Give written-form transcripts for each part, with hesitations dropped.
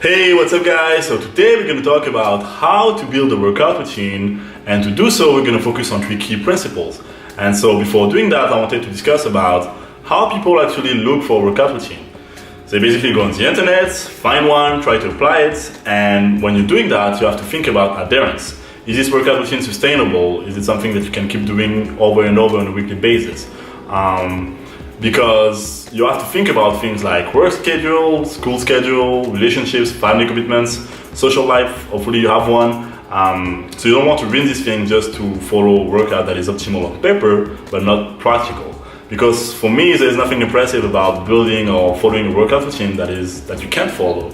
Hey, what's up guys? So today we're going to talk about how to build a workout routine, and to do so we're going to focus on 3 key principles. And so before doing that, I wanted to discuss about how people actually look for a workout routine. So you basically go on the internet, find one, try to apply it, and when you're doing that, you have to think about adherence. Is this workout routine sustainable? Is it something that you can keep doing over and over on a weekly basis? Because you have to think about things like work schedule, school schedule, relationships, family commitments, social life, hopefully you have one. So you don't want to ruin this thing just to follow a workout that is optimal on paper, but not practical. Because for me, there's nothing impressive about building or following a workout routine that you can't follow.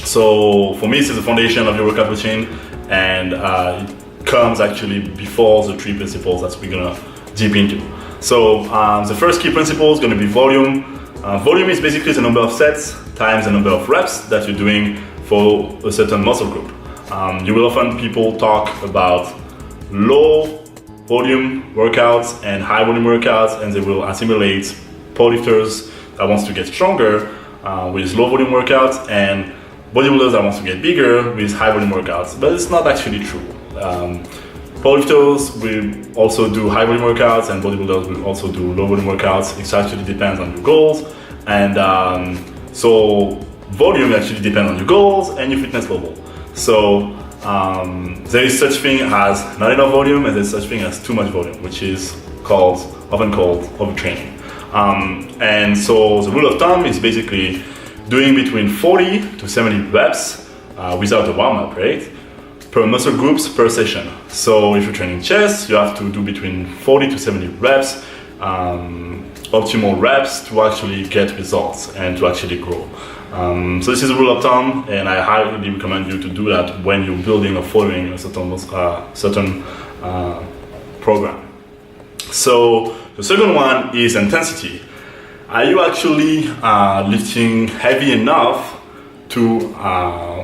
So for me, this is the foundation of your workout routine, and it comes actually before the 3 principles that we're gonna deep into. So the first key principle is going to be volume. Volume is basically the number of sets times the number of reps that you're doing for a certain muscle group. You will often people talk about low volume workouts and high volume workouts, and they will assimilate powerlifters that wants to get stronger with low volume workouts and bodybuilders that wants to get bigger with high volume workouts, but it's not actually true. Powerlifters will also do high volume workouts, and bodybuilders will also do low volume workouts. It actually depends on your goals, and so volume actually depends on your goals and your fitness level. So there is such thing as not enough volume, and there's such thing as too much volume, which is often called overtraining. And so the rule of thumb is basically doing between 40 to 70 reps without a warm-up, right? Per muscle groups per session. So if you're training chest, you have to do between 40 to 70 reps, optimal reps, to actually get results and to actually grow. So this is a rule of thumb, and I highly recommend you to do that when you're building or following a certain program. So the second one is intensity. Are you actually lifting heavy enough to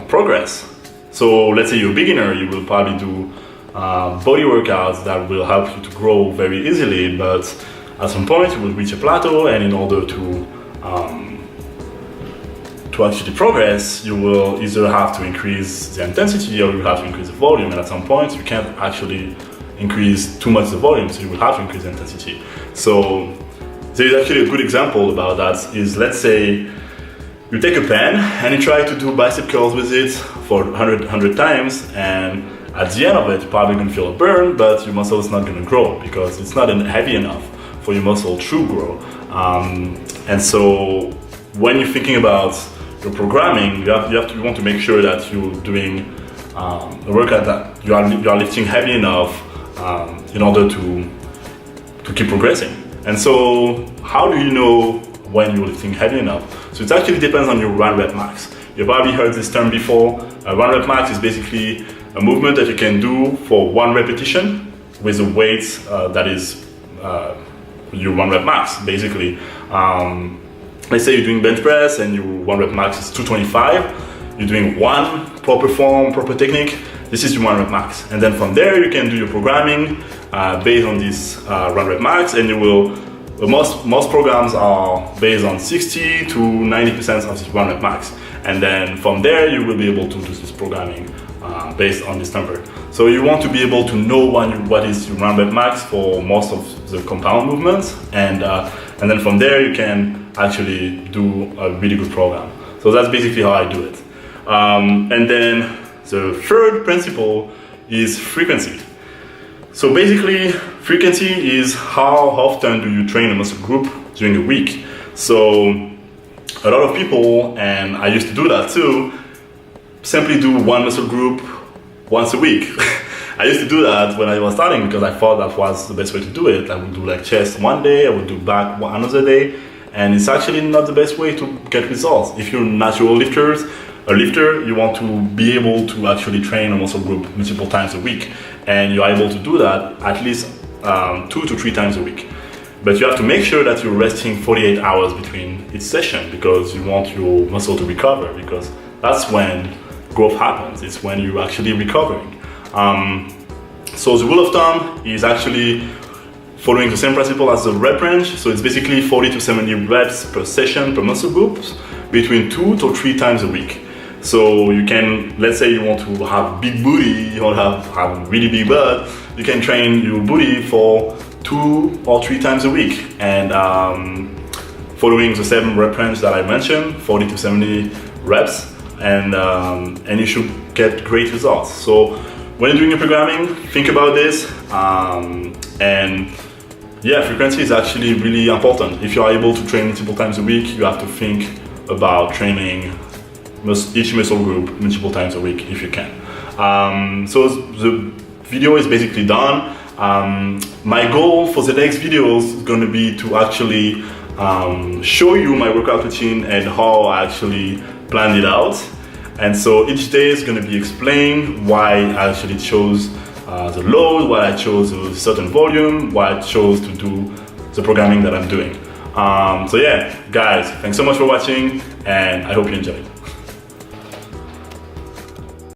progress? So let's say you're a beginner, you will probably do body workouts that will help you to grow very easily, but at some point you will reach a plateau, and in order to actually progress, you will either have to increase the intensity or you will have to increase the volume, and at some point you can't actually increase too much the volume, so you will have to increase the intensity. So there is actually a good example about that is, let's say you take a pen and you try to do bicep curls with it for 100 times, and at the end of it, you're probably gonna feel a burn, but your muscle is not gonna grow because it's not heavy enough for your muscle to grow. And so when you're thinking about your programming, you want to make sure that you're doing a workout that you are lifting heavy enough in order to keep progressing. And so how do you know when you're lifting heavy enough? So it actually depends on your 1 rep max. You've probably heard this term before. 1 rep max is basically a movement that you can do for 1 repetition with a weight that is your 1 rep max, basically. Let's say you're doing bench press and your 1 rep max is 225. You're doing one proper form, proper technique. This is your 1 rep max. And then from there, you can do your programming based on this 1 rep max, and you will. Most programs are based on 60 to 90% of this 1 rep max, and then from there you will be able to do this programming based on this number. So you want to be able to know what is your 1 rep max for most of the compound movements, and then from there you can actually do a really good program. So that's basically how I do it. And then the third principle is frequency. So basically, frequency is how often do you train a muscle group during a week. So a lot of people, and I used to do that too, simply do 1 muscle group once a week. I used to do that when I was starting because I thought that was the best way to do it. I would do like chest one day, I would do back another day, and it's actually not the best way to get results. If you're natural lifters, a lifter, you want to be able to actually train a muscle group multiple times a week, and you're able to do that at least 2 to 3 times a week. But you have to make sure that you're resting 48 hours between each session, because you want your muscle to recover, because that's when growth happens. It's when you're actually recovering. So the rule of thumb is actually following the same principle as the rep range. So it's basically 40 to 70 reps per session per muscle group. between 2 to 3 times a week. So you can, let's say you want to have big booty, you want to have really big butt, you can train your booty for 2 or 3 times a week, and following the 7 rep range that I mentioned, 40 to 70 reps, and you should get great results. So when you're doing your programming, think about this, and yeah, frequency is actually really important. If you are able to train multiple times a week, you have to think about training each muscle group multiple times a week if you can. So the video is basically done. My goal for the next videos is going to be to actually show you my workout routine and how I actually planned it out. And so each day is going to be explained why I actually chose the load, why I chose a certain volume, why I chose to do the programming that I'm doing. So yeah, guys, thanks so much for watching, and I hope you enjoyed.